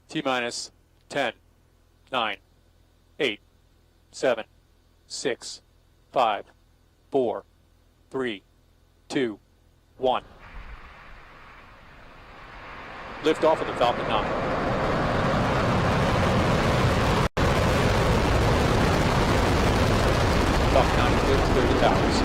T minus 10, 9, 8, 7, 6, 5, 4, 3, 2, 1. Lift off of the Falcon 9. Falcon 9 cleared to 30 towers.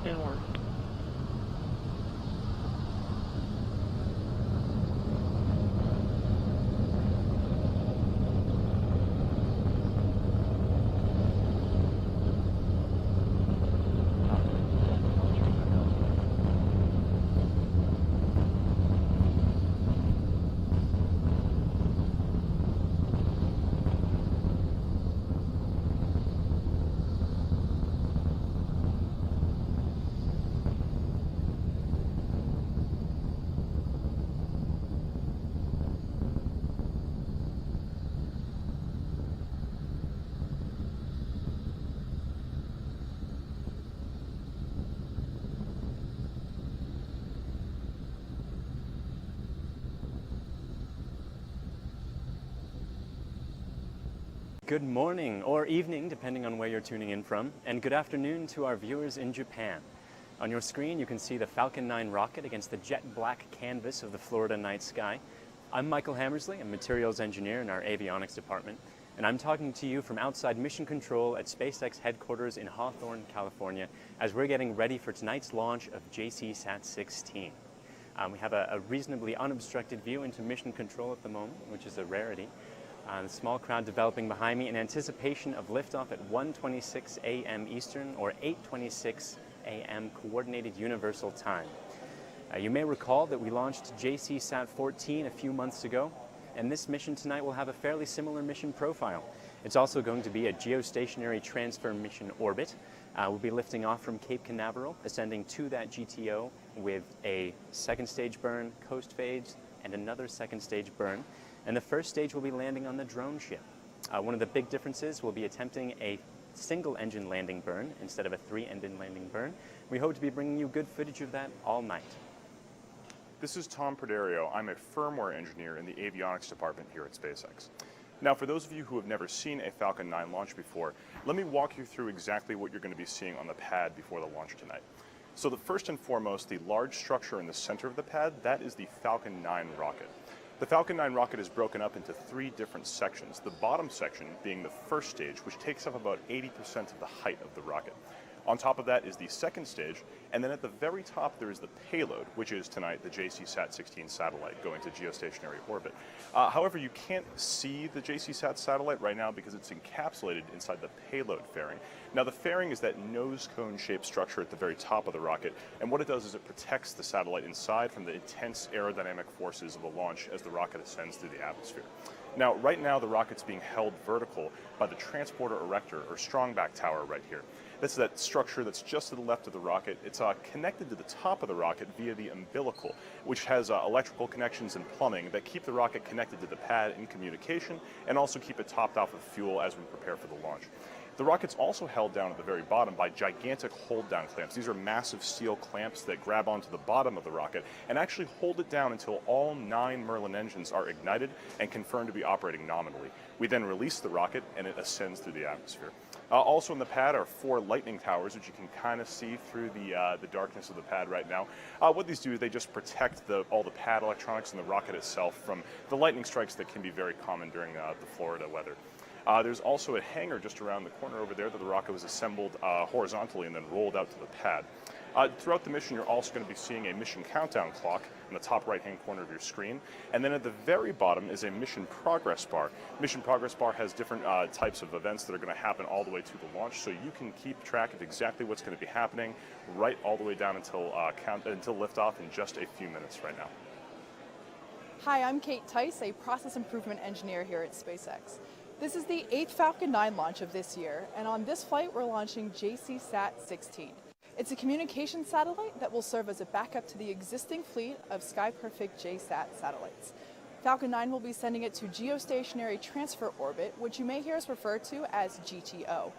Inward. Good morning or evening, depending on where you're tuning in from, and good afternoon to our viewers in Japan. On your screen, you can see the Falcon 9 rocket against the jet black canvas of the Florida night sky. I'm Michael Hammersley, a materials engineer in our avionics department, and I'm talking to you from outside mission control at SpaceX headquarters in Hawthorne, California, as we're getting ready for tonight's launch of JSAT 16. We have a reasonably unobstructed view into mission control at the moment, which is a rarity. The small crowd developing behind me in anticipation of liftoff at 1:26 a.m. Eastern or 8:26 a.m. Coordinated Universal Time. You may recall that we launched JSAT 14 a few months ago, and this mission tonight will have a fairly similar mission profile. It's also going to be a Geostationary Transfer Orbit. We'll be lifting off from Cape Canaveral, ascending to that GTO with a second stage burn, coast phase, and another second stage burn. And the first stage will be landing on the drone ship. One of the big differences will be attempting a single engine landing burn instead of a 3-engine landing burn. We hope to be bringing you good footage of that all night. This is Tom Perderio. I'm a firmware engineer in the avionics department here at SpaceX. Now, for those of you who have never seen a Falcon 9 launch before, let me walk you through exactly what you're going to be seeing on the pad before the launch tonight. So the first and foremost, the large structure in the center of the pad, that is the Falcon 9 rocket. The Falcon 9 rocket is broken up into 3 different sections, the bottom section being the first stage, which takes up about 80% of the height of the rocket. On top of that is the second stage, and then at the very top there is the payload, which is tonight the JSAT 16 satellite going to geostationary orbit. However, you can't see the JSAT satellite right now because it's encapsulated inside the payload fairing. Now, the fairing is that nose cone shaped structure at the very top of the rocket, and what it does is it protects the satellite inside from the intense aerodynamic forces of the launch as the rocket ascends through the atmosphere. Now, right now the rocket's being held vertical by the transporter erector or strongback tower right here. This is that structure that's just to the left of the rocket. It's connected to the top of the rocket via the umbilical, which has electrical connections and plumbing that keep the rocket connected to the pad in communication and also keep it topped off with fuel as we prepare for the launch. The rocket's also held down at the very bottom by gigantic hold-down clamps. These are massive steel clamps that grab onto the bottom of the rocket and actually hold it down until all 9 Merlin engines are ignited and confirmed to be operating nominally. We then release the rocket and it ascends through the atmosphere. Also in the pad are 4 lightning towers, which you can kind of see through the darkness of the pad right now. What these do is they just protect all the pad electronics and the rocket itself from the lightning strikes that can be very common during the Florida weather. There's also a hangar just around the corner over there that the rocket was assembled horizontally and then rolled out to the pad. Throughout the mission, you're also going to be seeing a mission countdown clock in the top right-hand corner of your screen. And then at the very bottom is a mission progress bar. Mission progress bar has different types of events that are going to happen all the way to the launch, so you can keep track of exactly what's going to be happening right all the way down until liftoff in just a few minutes right now. Hi, I'm Kate Tice, a process improvement engineer here at SpaceX. This is the 8th Falcon 9 launch of this year, and on this flight we're launching JSAT 16. It's a communication satellite that will serve as a backup to the existing fleet of SkyPerfect JSAT satellites. Falcon 9 will be sending it to Geostationary Transfer Orbit, which you may hear us refer to as GTO.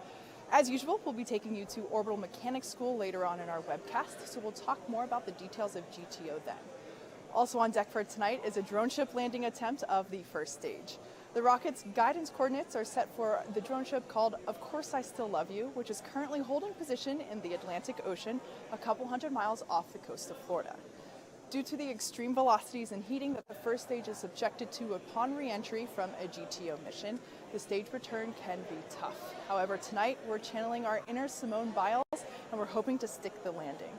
As usual, we'll be taking you to Orbital Mechanics School later on in our webcast, so we'll talk more about the details of GTO then. Also on deck for tonight is a drone ship landing attempt of the first stage. The rocket's guidance coordinates are set for the drone ship called Of Course I Still Love You, which is currently holding position in the Atlantic Ocean a couple hundred miles off the coast of Florida. Due to the extreme velocities and heating that the first stage is subjected to upon re-entry from a GTO mission, the stage return can be tough. However, tonight we're channeling our inner Simone Biles and we're hoping to stick the landing.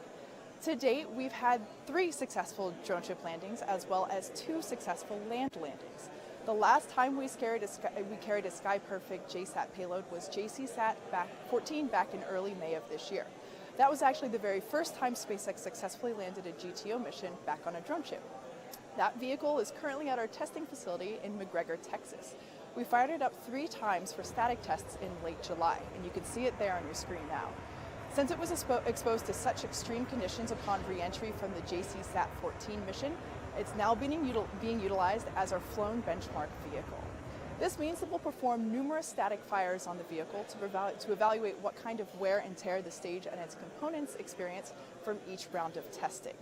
To date, we've had 3 successful drone ship landings as well as 2 successful land landings. The last time we carried a sky-perfect JSAT payload was JSAT 14 back in early May of this year. That was actually the very first time SpaceX successfully landed a GTO mission back on a drone ship. That vehicle is currently at our testing facility in McGregor, Texas. We fired it up 3 times for static tests in late July, and you can see it there on your screen now. Since it was exposed to such extreme conditions upon re-entry from the JSAT 14 mission, it's now being utilized as our flown benchmark vehicle. This means that we'll perform numerous static fires on the vehicle to evaluate what kind of wear and tear the stage and its components experience from each round of testing.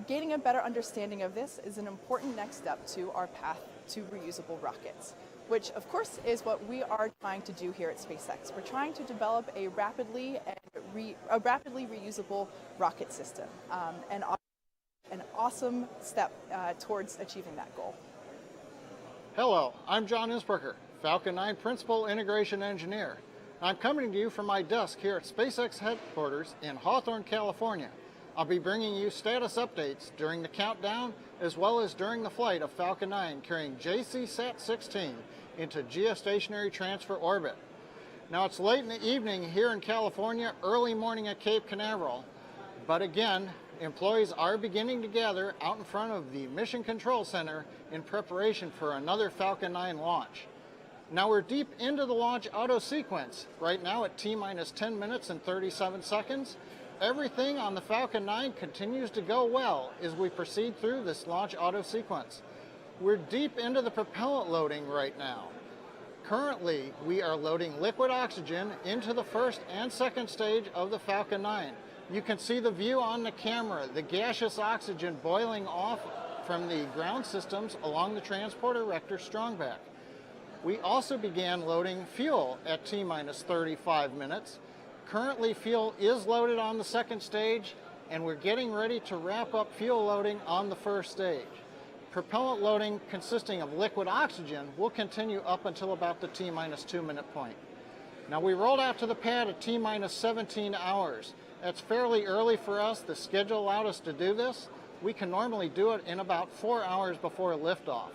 Gaining a better understanding of this is an important next step to our path to reusable rockets, which of course is what we are trying to do here at SpaceX. We're trying to develop a rapidly reusable rocket system, and an awesome step towards achieving that goal. Hello, I'm John Innsbrucker, Falcon 9 Principal Integration Engineer. I'm coming to you from my desk here at SpaceX headquarters in Hawthorne, California. I'll be bringing you status updates during the countdown as well as during the flight of Falcon 9 carrying JSAT 16 into Geostationary Transfer Orbit. Now it's late in the evening here in California, early morning at Cape Canaveral, but again, employees are beginning to gather out in front of the Mission Control Center in preparation for another Falcon 9 launch. Now we're deep into the launch auto sequence, right now at T-minus 10 minutes and 37 seconds. Everything on the Falcon 9 continues to go well as we proceed through this launch auto sequence. We're deep into the propellant loading right now. Currently, we are loading liquid oxygen into the first and second stage of the Falcon 9. You can see the view on the camera, the gaseous oxygen boiling off from the ground systems along the transporter rector strongback. We also began loading fuel at T-minus 35 minutes. Currently, fuel is loaded on the second stage, and we're getting ready to wrap up fuel loading on the first stage. Propellant loading consisting of liquid oxygen will continue up until about the T-minus 2 minute point. Now we rolled out to the pad at T-minus 17 hours. That's fairly early for us. The schedule allowed us to do this. We can normally do it in about 4 hours before liftoff.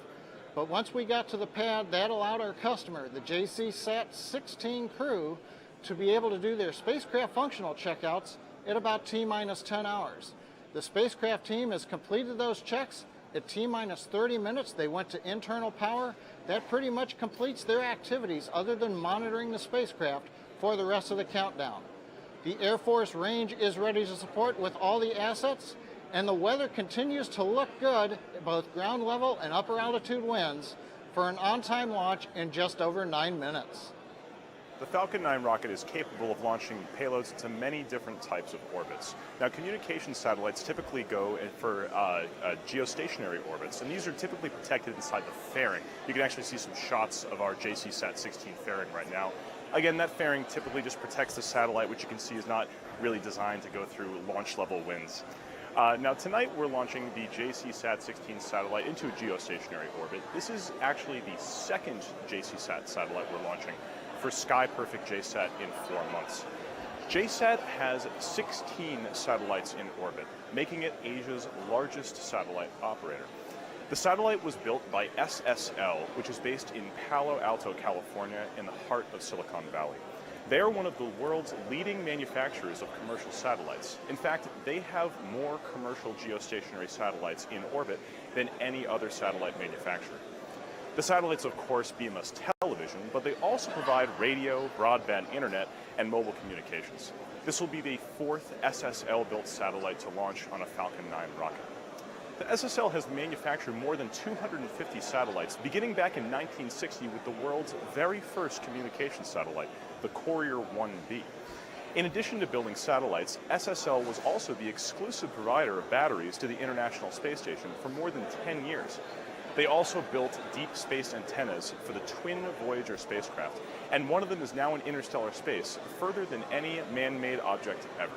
But once we got to the pad, that allowed our customer, the JSAT 16 crew, to be able to do their spacecraft functional checkouts at about T-minus 10 hours. The spacecraft team has completed those checks. At T-minus 30 minutes, they went to internal power. That pretty much completes their activities other than monitoring the spacecraft for the rest of the countdown. The Air Force range is ready to support with all the assets, and the weather continues to look good, both ground level and upper altitude winds, for an on-time launch in just over 9 minutes. The Falcon 9 rocket is capable of launching payloads into many different types of orbits. Now, communication satellites typically go for geostationary orbits, and these are typically protected inside the fairing. You can actually see some shots of our JSAT 16 fairing right now. Again, that fairing typically just protects the satellite, which you can see is not really designed to go through launch level winds. Now tonight we're launching the JSAT 16 satellite into a geostationary orbit. This is actually the second JSAT satellite we're launching for Sky Perfect JSAT in 4 months. JSAT has 16 satellites in orbit, making it Asia's largest satellite operator. The satellite was built by SSL, which is based in Palo Alto, California, in the heart of Silicon Valley. They are one of the world's leading manufacturers of commercial satellites. In fact, they have more commercial geostationary satellites in orbit than any other satellite manufacturer. The satellites, of course, beam us television, but they also provide radio, broadband internet, and mobile communications. This will be the 4th SSL-built satellite to launch on a Falcon 9 rocket. The SSL has manufactured more than 250 satellites, beginning back in 1960 with the world's very first communication satellite, the Courier 1B. In addition to building satellites, SSL was also the exclusive provider of batteries to the International Space Station for more than 10 years. They also built deep space antennas for the twin Voyager spacecraft, and one of them is now in interstellar space, further than any man-made object ever.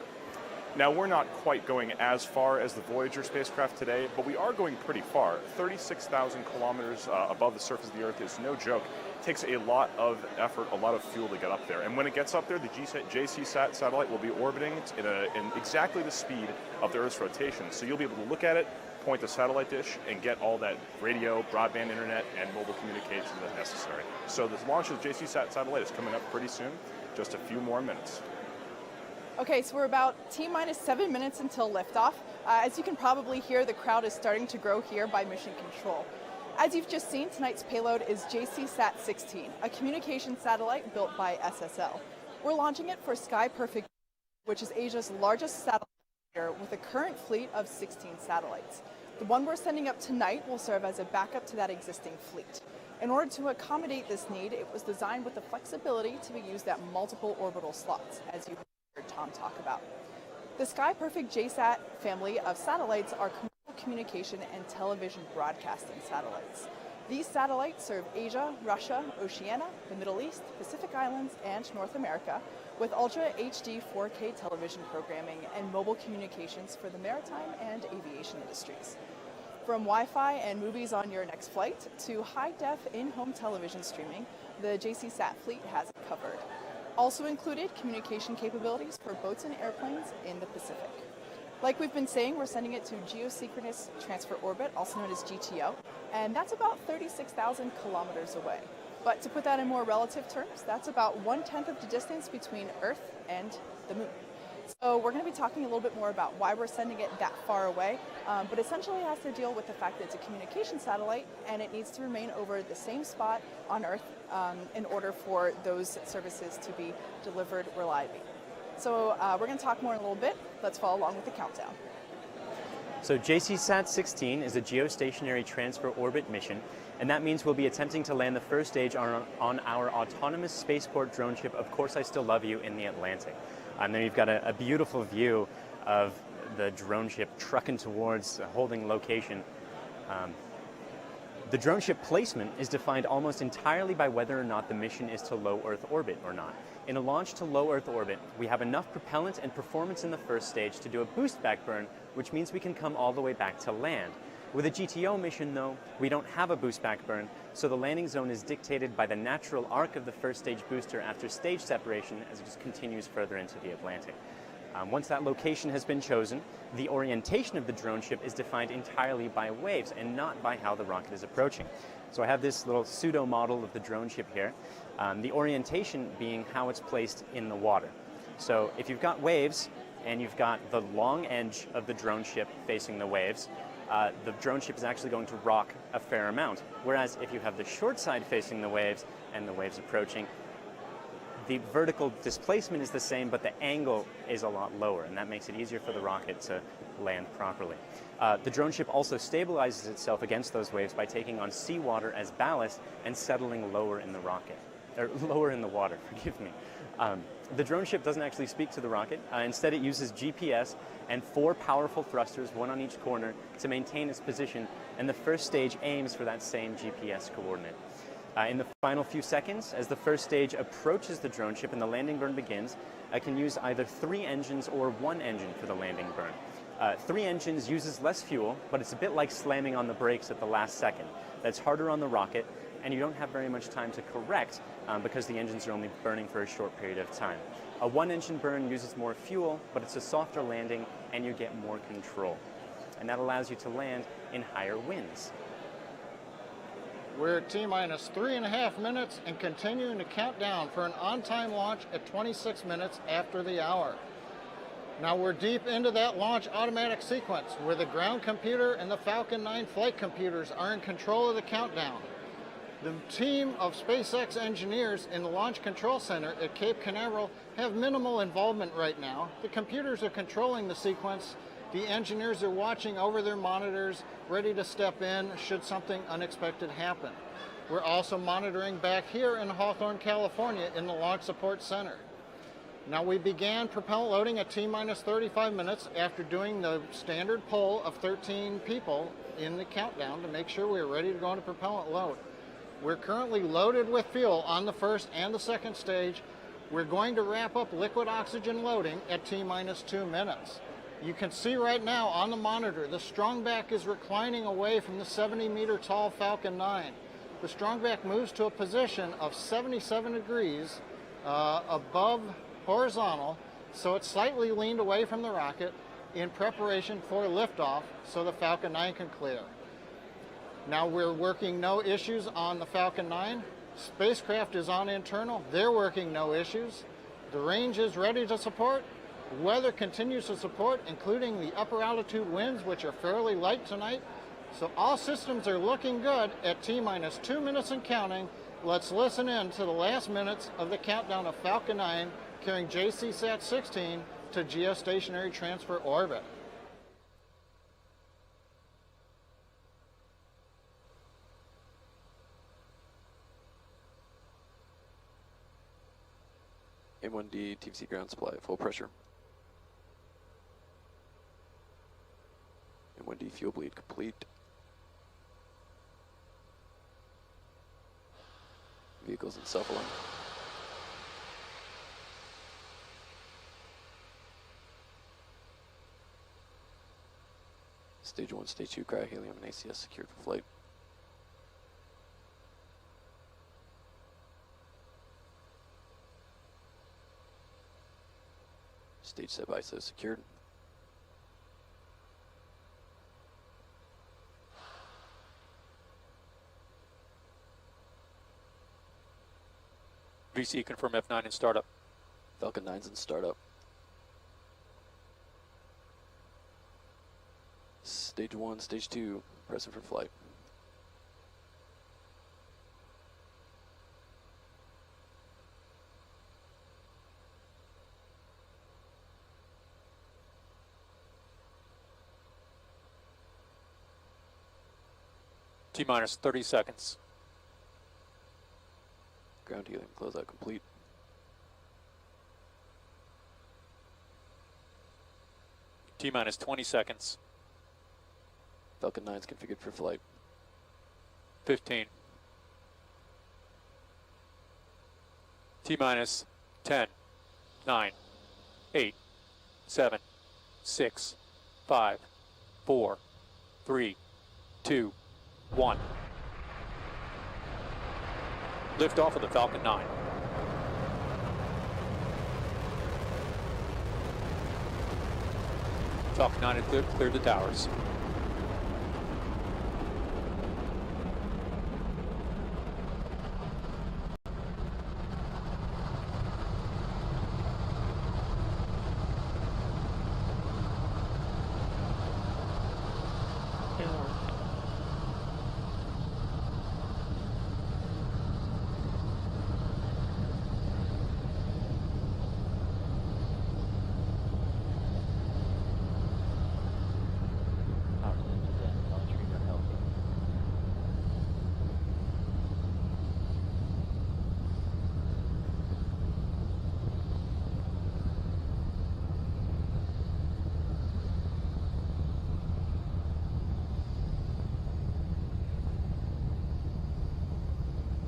Now, we're not quite going as far as the Voyager spacecraft today, but we are going pretty far. 36,000 kilometers above the surface of the Earth is no joke. It takes a lot of effort, a lot of fuel to get up there. And when it gets up there, the JSAT satellite will be orbiting in exactly the speed of the Earth's rotation. So you'll be able to look at it, point the satellite dish, and get all that radio, broadband internet, and mobile communication that's necessary. So the launch of the JSAT satellite is coming up pretty soon, just a few more minutes. Okay, so we're about T-minus 7 minutes until liftoff. As you can probably hear, the crowd is starting to grow here by Mission Control. As you've just seen, tonight's payload is JSAT 16, a communication satellite built by SSL. We're launching it for Sky Perfect, which is Asia's largest satellite with a current fleet of 16 satellites. The one we're sending up tonight will serve as a backup to that existing fleet. In order to accommodate this need, it was designed with the flexibility to be used at multiple orbital slots, as you heard Tom talk about. The Sky Perfect JSAT family of satellites are commercial communication and television broadcasting satellites. These satellites serve Asia, Russia, Oceania, the Middle East, Pacific Islands, and North America with Ultra HD 4K television programming and mobile communications for the maritime and aviation industries. From Wi-Fi and movies on your next flight to high-def in-home television streaming, the JSAT fleet has it covered. Also included communication capabilities for boats and airplanes in the Pacific. Like we've been saying, we're sending it to Geostationary Transfer Orbit, also known as GTO, and that's about 36,000 kilometers away. But to put that in more relative terms, that's about 1/10 of the distance between Earth and the Moon. So we're going to be talking a little bit more about why we're sending it that far away, but essentially it has to deal with the fact that it's a communication satellite and it needs to remain over the same spot on Earth in order for those services to be delivered reliably. So we're going to talk more in a little bit. Let's follow along with the countdown. So JSAT 16 is a geostationary transfer orbit mission, and that means we'll be attempting to land the first stage on our autonomous spaceport drone ship, Of Course I Still Love You, in the Atlantic. And then you've got a beautiful view of the drone ship trucking towards a holding location. The drone ship placement is defined almost entirely by whether or not the mission is to low Earth orbit or not. In a launch to low Earth orbit, we have enough propellant and performance in the first stage to do a boost back burn, which means we can come all the way back to land. With a GTO mission, though, we don't have a boost back burn, so the landing zone is dictated by the natural arc of the first stage booster after stage separation as it just continues further into the Atlantic. Once that location has been chosen, the orientation of the drone ship is defined entirely by waves and not by how the rocket is approaching. So I have this little pseudo model of the drone ship here, the orientation being how it's placed in the water. So if you've got waves and you've got the long edge of the drone ship facing the waves, the drone ship is actually going to rock a fair amount. Whereas if you have the short side facing the waves and the waves approaching, the vertical displacement is the same, but the angle is a lot lower, and that makes it easier for the rocket to land properly. The drone ship also stabilizes itself against those waves by taking on seawater as ballast and settling lower in the rocket, or lower in the water, forgive me. The drone ship doesn't actually speak to the rocket. Instead, it uses GPS and 4 powerful thrusters, one on each corner, to maintain its position, and the first stage aims for that same GPS coordinate. In the final few seconds, as the first stage approaches the drone ship and the landing burn begins, I can use either 3 engines or 1 engine for the landing burn. 3 engines uses less fuel, but it's a bit like slamming on the brakes at the last second. That's harder on the rocket, and you don't have very much time to correct because the engines are only burning for a short period of time. A 1-engine burn uses more fuel, but it's a softer landing, and you get more control. And that allows you to land in higher winds. We're at T-minus 3.5 minutes and continuing to count down for an on-time launch at 26 minutes after the hour. Now we're deep into that launch automatic sequence where the ground computer and the Falcon 9 flight computers are in control of the countdown. The team of SpaceX engineers in the Launch Control Center at Cape Canaveral have minimal involvement right now. The computers are controlling the sequence The engineers are watching over their monitors, ready to step in should something unexpected happen. We're also monitoring back here in Hawthorne, California in the Launch Support Center. Now we began propellant loading at T-minus 35 minutes after doing the standard poll of 13 people in the countdown to make sure we were ready to go into propellant load. We're currently loaded with fuel on the first and the second stage. We're going to wrap up liquid oxygen loading at T-minus 2 minutes. You can see right now on the monitor, the strongback is reclining away from the 70-meter tall Falcon 9. The strongback moves to a position of 77 degrees above horizontal, so it's slightly leaned away from the rocket in preparation for liftoff so the Falcon 9 can clear. Now we're working no issues on the Falcon 9. Spacecraft is on internal. They're working no issues. The range is ready to support. Weather continues to support, including the upper altitude winds, which are fairly light tonight. So all systems are looking good at T-minus 2 minutes and counting. Let's listen in to the last minutes of the countdown of Falcon 9 carrying JSAT 16 to Geostationary Transfer Orbit. M1D TVC ground supply, full pressure. M1D fuel bleed complete. Vehicles in self-align. Stage 1, Stage 2, cryohelium and ACS secured for flight. Stage set ISO secured. VC confirm F9 in startup. Falcon 9's in startup. Stage 1, Stage 2, pressing for flight. T-minus 30 seconds. Ground helium closeout complete. T-minus 20 seconds. Falcon 9's configured for flight. 15. T-minus 10, 9, 8, 7, 6, 5, 4, 3, 2, 1. Lift off of the Falcon 9. Falcon 9 had cleared the towers.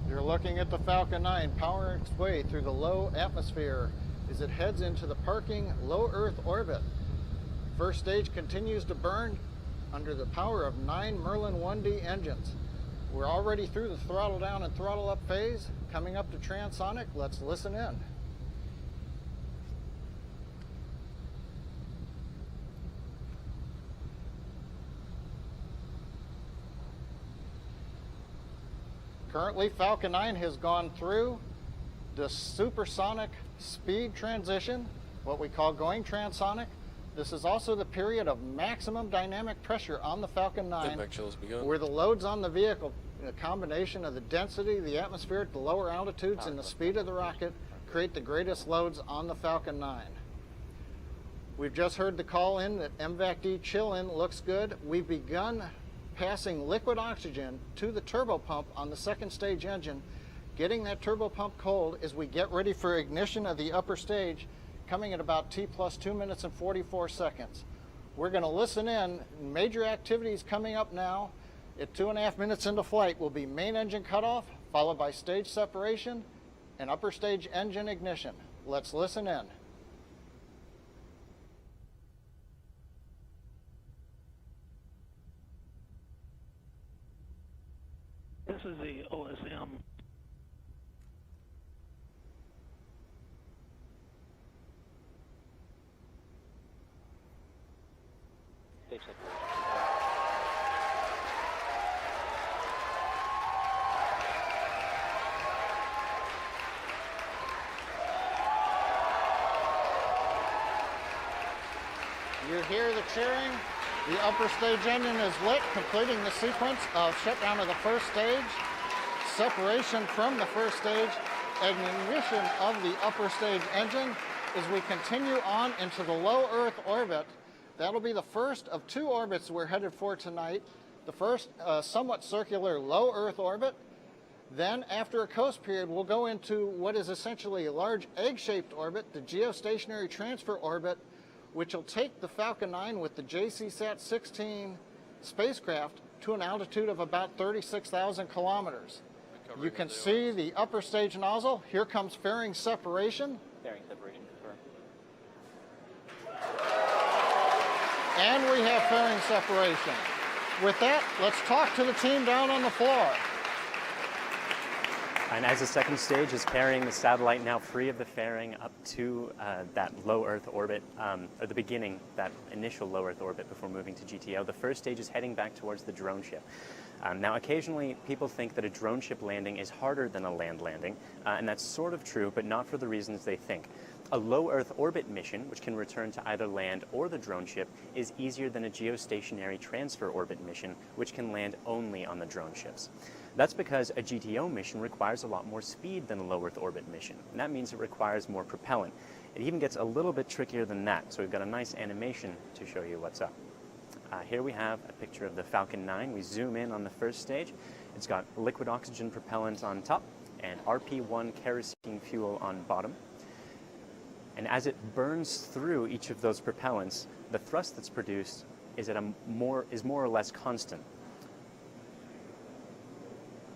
You're looking at the Falcon 9 powering its way through the low atmosphere as it heads into the parking low Earth orbit. First stage continues to burn under the power of 9 Merlin 1D engines. We're already through the throttle down and throttle up phase. Coming up to transonic, let's listen in. Currently, Falcon 9 has gone through the supersonic speed transition, what we call going transonic. This is also the period of maximum dynamic pressure on the Falcon 9, where the loads on the vehicle, a combination of the density, the atmosphere at the lower altitudes, and the speed of the rocket create the greatest loads on the Falcon 9. We've just heard the call in that MVAC-D chill-in looks good. We've begun passing liquid oxygen to the turbo pump on the second stage engine, getting that turbo pump cold as we get ready for ignition of the upper stage, coming at about T plus 2 minutes and 44 seconds. We're going to listen in. Major activities coming up now. At 2.5 minutes into flight will be main engine cutoff, followed by stage separation and upper stage engine ignition. Let's listen in. This is the OSM. You hear the cheering. The upper stage engine is lit, completing the sequence of shutdown of the first stage, separation from the first stage, ignition of the upper stage engine as we continue on into the low Earth orbit. That'll be the first of 2 orbits we're headed for tonight. The first, somewhat circular low Earth orbit. Then, after a coast period, we'll go into what is essentially a large egg-shaped orbit, the Geostationary Transfer Orbit, which will take the Falcon 9 with the JSAT 16 spacecraft to an altitude of about 36,000 kilometers. You can see the upper stage nozzle. Here comes fairing separation. Fairing separation, And we have fairing separation. With that, let's talk to the team down on the floor. And as the second stage is carrying the satellite now free of the fairing up to that low Earth orbit, or the beginning, that initial low Earth orbit before moving to GTO, the first stage is heading back towards the drone ship. Now, occasionally people think that a drone ship landing is harder than a land landing, and that's sort of true, but not for the reasons they think. A low Earth orbit mission, which can return to either land or the drone ship, is easier than a geostationary transfer orbit mission, which can land only on the drone ships. That's because a GTO mission requires a lot more speed than a low Earth orbit mission, and that means it requires more propellant. It even gets a little bit trickier than that, so we've got a nice animation to show you what's up. Here we have a picture of the Falcon 9. We zoom in on the first stage. It's got liquid oxygen propellant on top and RP1 kerosene fuel on bottom. And as it burns through each of those propellants, the thrust that's produced is more or less constant.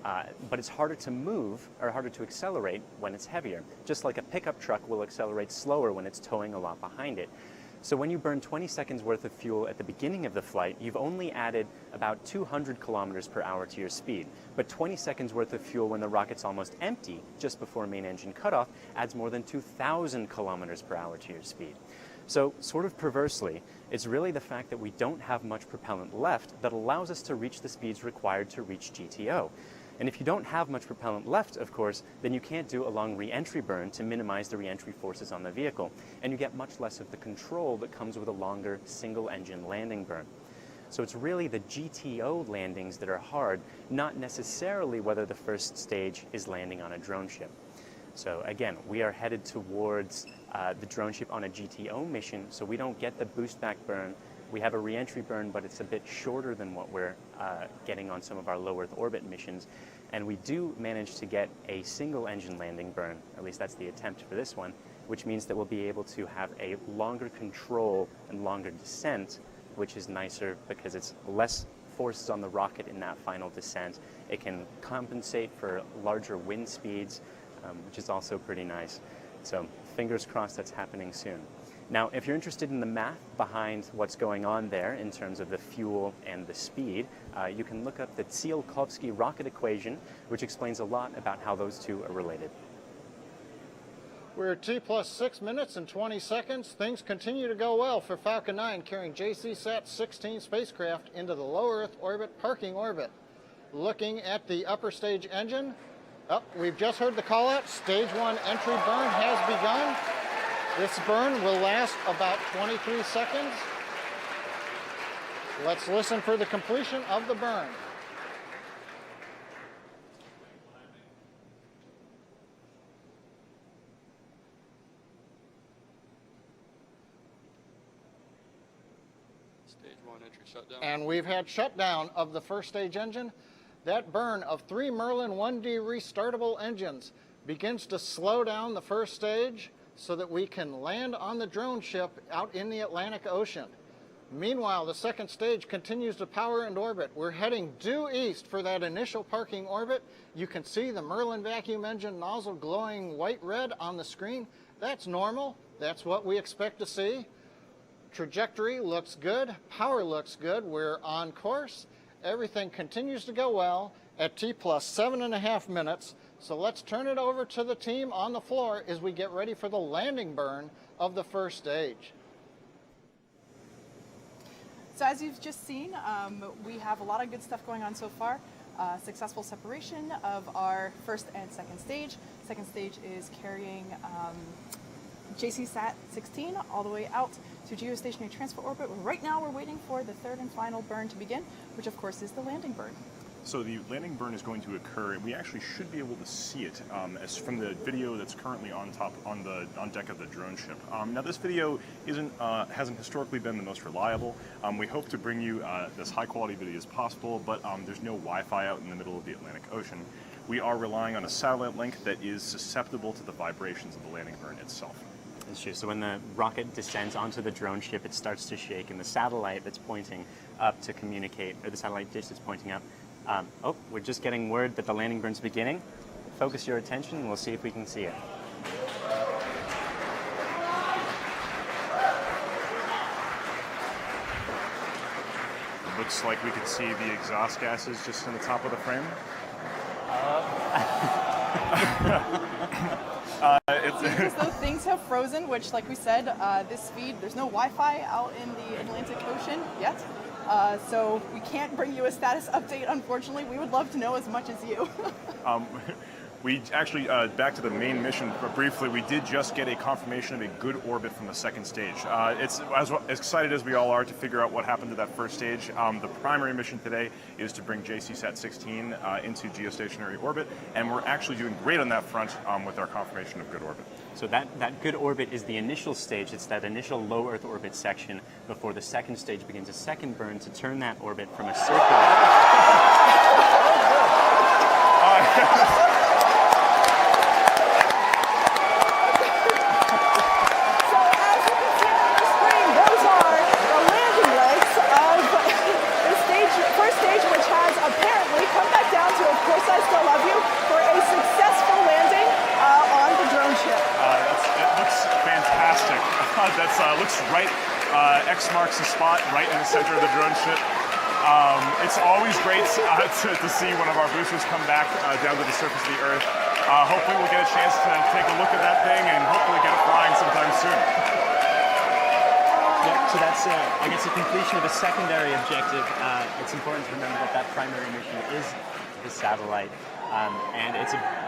But it's harder to move or harder to accelerate when it's heavier, just like a pickup truck will accelerate slower when it's towing a lot behind it. So when you burn 20 seconds worth of fuel at the beginning of the flight, you've only added about 200 kilometers per hour to your speed. But 20 seconds worth of fuel when the rocket's almost empty, just before main engine cutoff, adds more than 2,000 kilometers per hour to your speed. So, sort of perversely, it's really the fact that we don't have much propellant left that allows us to reach the speeds required to reach GTO. And if you don't have much propellant left, of course, then you can't do a long re-entry burn to minimize the re-entry forces on the vehicle, and you get much less of the control that comes with a longer single-engine landing burn. So it's really the GTO landings that are hard, not necessarily whether the first stage is landing on a drone ship. So again, we are headed towards the drone ship on a GTO mission, so we don't get the boost back burn. We have a re-entry burn, but it's a bit shorter than what we're getting on some of our low Earth orbit missions. And we do manage to get a single engine landing burn, at least that's the attempt for this one, which means that we'll be able to have a longer control and longer descent, which is nicer because it's less forces on the rocket in that final descent. It can compensate for larger wind speeds, which is also pretty nice. So fingers crossed that's happening soon. Now, if you're interested in the math behind what's going on there in terms of the fuel and the speed, you can look up the Tsiolkovsky rocket equation, which explains a lot about how those two are related. We're at T plus 6 minutes and 20 seconds. Things continue to go well for Falcon 9 carrying JSAT 16 spacecraft into the low Earth orbit parking orbit. Looking at the upper stage engine, we've just heard the call out. Stage 1 entry burn has begun. This burn will last about 23 seconds. Let's listen for the completion of the burn. Stage 1 entry shutdown. And we've had shutdown of the first stage engine. That burn of 3 Merlin 1D restartable engines begins to slow down the first stage so that we can land on the drone ship out in the Atlantic Ocean. Meanwhile, the second stage continues to power and orbit. We're heading due east for that initial parking orbit. You can see the Merlin vacuum engine nozzle glowing white-red on the screen. That's normal. That's what we expect to see. Trajectory looks good. Power looks good. We're on course. Everything continues to go well at T plus 7.5 minutes. So let's turn it over to the team on the floor as we get ready for the landing burn of the first stage. So as you've just seen, we have a lot of good stuff going on so far. Successful separation of our first and second stage. Second stage is carrying JSAT 16 all the way out to Geostationary Transfer Orbit. Right now we're waiting for the third and final burn to begin, which of course is the landing burn. So the landing burn is going to occur, and we actually should be able to see it as from the video that's currently on deck of the drone ship. Now this video hasn't historically been the most reliable. We hope to bring you as high quality video as possible, but there's no Wi-Fi out in the middle of the Atlantic Ocean. We are relying on a satellite link that is susceptible to the vibrations of the landing burn itself. It's true. So when the rocket descends onto the drone ship, it starts to shake, and the satellite that's pointing up to communicate, or the satellite dish that's pointing up, oh, we're just getting word that the landing burn's beginning. Focus your attention, and we'll see if we can see it. It looks like we could see the exhaust gases just in the top of the frame. It seems as though things have frozen, which, like we said, this speed, there's no Wi-Fi out in the Atlantic Ocean yet. So we can't bring you a status update, unfortunately. We would love to know as much as you. We actually, back to the main mission briefly, we did just get a confirmation of a good orbit from the second stage. It's as excited as we all are to figure out what happened to that first stage. The primary mission today is to bring JSAT 16 into geostationary orbit, and we're actually doing great on that front with our confirmation of good orbit. So that good orbit is the initial stage. It's that initial low Earth orbit section before the second stage begins a second burn to turn that orbit from a circular... That looks right, X marks the spot right in the center of the drone ship. It's always great to see one of our boosters come back down to the surface of the Earth. Hopefully we'll get a chance to take a look at that thing and hopefully get it flying sometime soon. Yeah, so that's, I guess, the completion of a secondary objective. It's important to remember that that primary mission is the satellite. And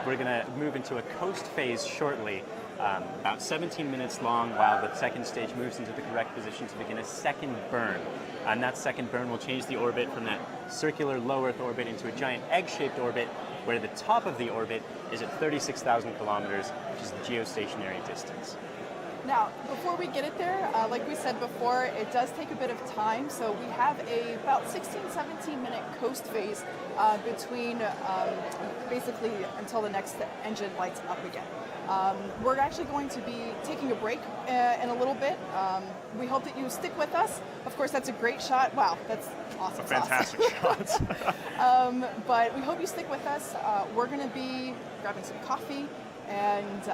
we're going to move into a coast phase shortly, about 17 minutes long, while the second stage moves into the correct position to begin a second burn. And that second burn will change the orbit from that circular low Earth orbit into a giant egg-shaped orbit, where the top of the orbit is at 36,000 kilometers, which is the geostationary distance. Now, before we get it there, like we said before, it does take a bit of time. So we have about 16, 17-minute coast phase between basically until the next engine lights up again. We're actually going to be taking a break in a little bit. We hope that you stick with us. Of course, that's a great shot. Wow, that's awesome. A fantastic shot. But we hope you stick with us. We're going to be grabbing some coffee and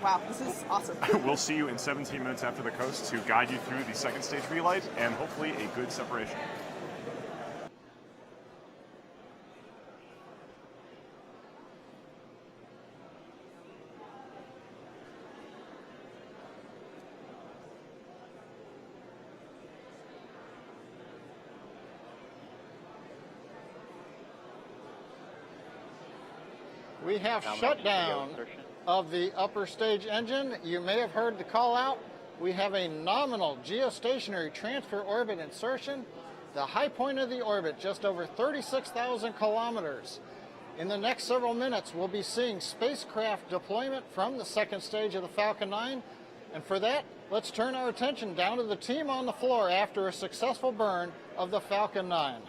wow, this is awesome. We'll see you in 17 minutes after the coast to guide you through the second stage relight and hopefully a good separation. We have shutdown of the upper stage engine. You may have heard the call out. We have a nominal geostationary transfer orbit insertion. The high point of the orbit, just over 36,000 kilometers. In the next several minutes, we'll be seeing spacecraft deployment from the second stage of the Falcon 9. And for that, let's turn our attention down to the team on the floor after a successful burn of the Falcon 9.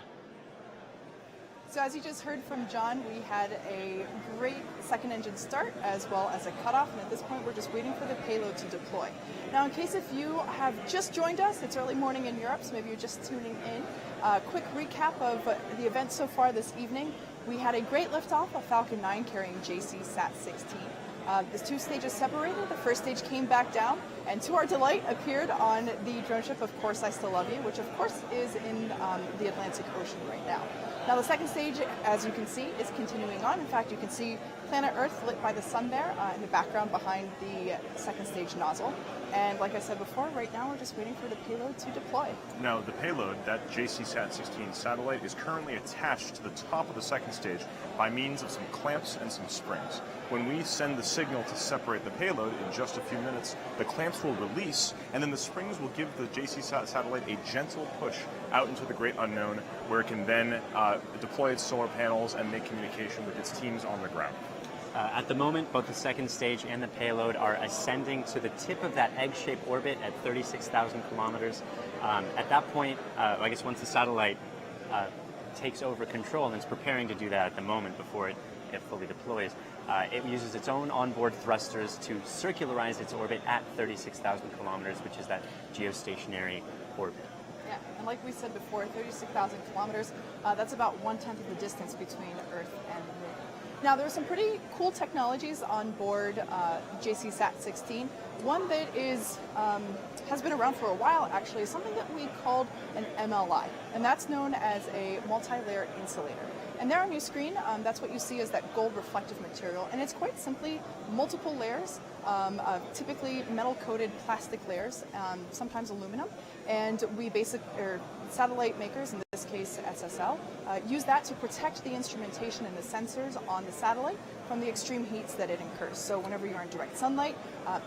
So as you just heard from John, we had a great second engine start as well as a cutoff, and at this point we're just waiting for the payload to deploy. Now in case if you have just joined us, it's early morning in Europe, so maybe you're just tuning in. Quick recap of the event so far this evening. We had a great liftoff of Falcon 9 carrying JSAT 16. The two stages separated. The first stage came back down, and to our delight, appeared on the drone ship, Of Course I Still Love You, which of course is in the Atlantic Ocean right now. Now the second stage, as you can see, is continuing on. In fact, you can see planet Earth lit by the sun there in the background behind the second stage nozzle. And like I said before, right now we're just waiting for the payload to deploy. Now, the payload, that JSAT 16 satellite, is currently attached to the top of the second stage by means of some clamps and some springs. When we send the signal to separate the payload in just a few minutes, the clamps will release, and then the springs will give the JSAT satellite a gentle push out into the great unknown, where it can then deploy its solar panels and make communication with its teams on the ground. At the moment, both the second stage and the payload are ascending to the tip of that egg-shaped orbit at 36,000 kilometers. At that point, I guess once the satellite takes over control, and it's preparing to do that at the moment before it fully deploys, it uses its own onboard thrusters to circularize its orbit at 36,000 kilometers, which is that geostationary orbit. Yeah, and like we said before, 36,000 kilometers, that's about 1/10 of the distance between Earth and the Moon. Now, there are some pretty cool technologies on board JSAT 16. One that has been around for a while, actually, is something that we called an MLI, and that's known as a multi-layer insulator. And there on your screen, that's what you see as that gold reflective material, and it's quite simply multiple layers, typically metal-coated plastic layers, sometimes aluminum, and satellite makers, in this case SSL, use that to protect the instrumentation and the sensors on the satellite from the extreme heats that it incurs. So whenever you're in direct sunlight,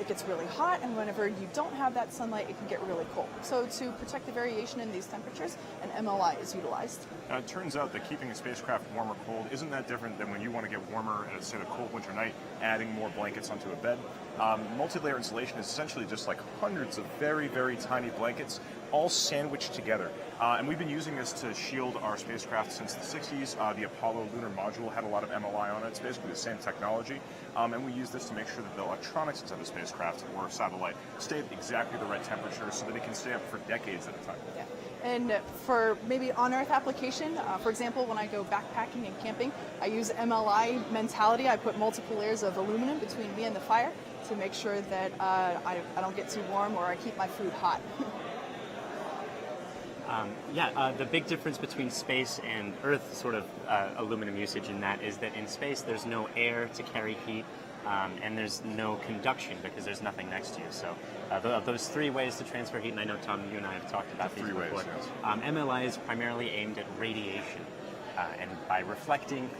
it gets really hot, and whenever you don't have that sunlight, it can get really cold. So to protect the variation in these temperatures, an MLI is utilized. It turns out that keeping a spacecraft warm or cold isn't that different than when you want to get warmer at, say, a cold winter night, adding more blankets onto a bed. Multi-layer insulation is essentially just like hundreds of very, very tiny blankets all sandwiched together. And we've been using this to shield our spacecraft since the 60s. The Apollo lunar module had a lot of MLI on it. It's basically the same technology. And we use this to make sure that the electronics inside the spacecraft or satellite stay at exactly the right temperature so that it can stay up for decades at a time. Yeah. And for maybe on-Earth application, for example, when I go backpacking and camping, I use MLI mentality. I put multiple layers of aluminum between me and the fire to make sure that I don't get too warm or I keep my food hot. The big difference between space and Earth sort of aluminum usage in that is that in space there's no air to carry heat, and there's no conduction because there's nothing next to you. So of those three ways to transfer heat, and I know, Tom, you and I have talked about these before. Yes. MLI is primarily aimed at radiation, and by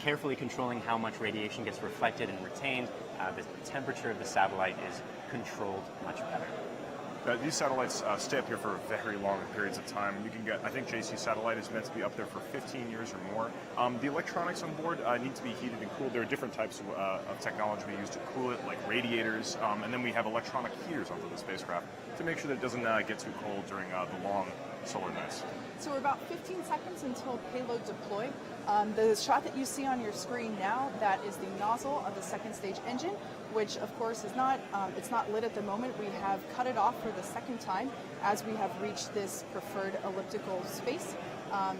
carefully controlling how much radiation gets reflected and retained, the temperature of the satellite is controlled much better. These satellites stay up here for very long periods of time. You can get, I think JC satellite is meant to be up there for 15 years or more. The electronics on board need to be heated and cooled. There are different types of technology we use to cool it, like radiators, and then we have electronic heaters onto the spacecraft to make sure that it doesn't get too cold during the long solar nights. So we're about 15 seconds until payload deploy. The shot that you see on your screen now, that is the nozzle of the second stage engine, which of course is not, it's not lit at the moment. We have cut it off for the second time as we have reached this preferred elliptical space.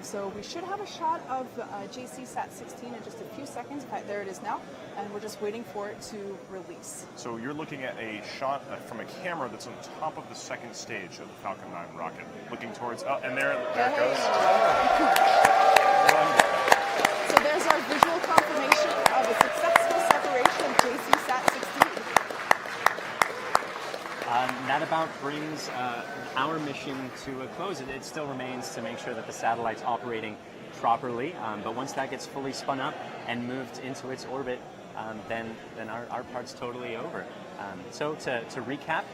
So we should have a shot of JSAT 16 in just a few seconds. In fact, there it is now, and we're just waiting for it to release. So you're looking at a shot from a camera that's on top of the second stage of the Falcon 9 rocket, looking towards, and there it goes. So there's our visual confirmation of a successful separation of JSAT 16. That about brings our mission to a close. It still remains to make sure that the satellite's operating properly, but once that gets fully spun up and moved into its orbit, then our part's totally over. So to recap,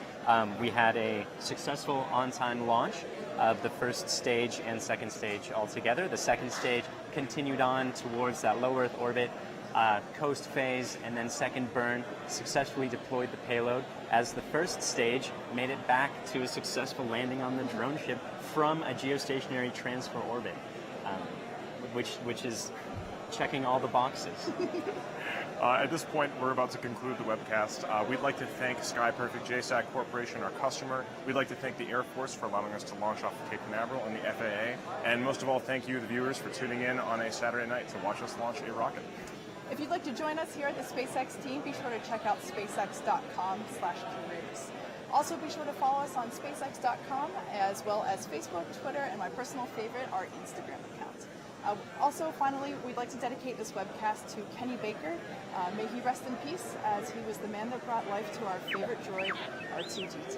we had a successful on-time launch of the first stage and second stage altogether. The second stage continued on towards that low Earth orbit, coast phase, and then second burn, successfully deployed the payload as the first stage made it back to a successful landing on the drone ship from a geostationary transfer orbit, which is checking all the boxes. At this point, we're about to conclude the webcast. We'd like to thank SkyPerfect JSAT Corporation, our customer. We'd like to thank the Air Force for allowing us to launch off of Cape Canaveral and the FAA. And most of all, thank you, the viewers, for tuning in on a Saturday night to watch us launch a rocket. If you'd like to join us here at the SpaceX team, be sure to check out spacex.com/careers. Also, be sure to follow us on spacex.com, as well as Facebook, Twitter, and my personal favorite, our Instagram account. Also, finally, we'd like to dedicate this webcast to Kenny Baker. May he rest in peace, as he was the man that brought life to our favorite droid, R2-D2.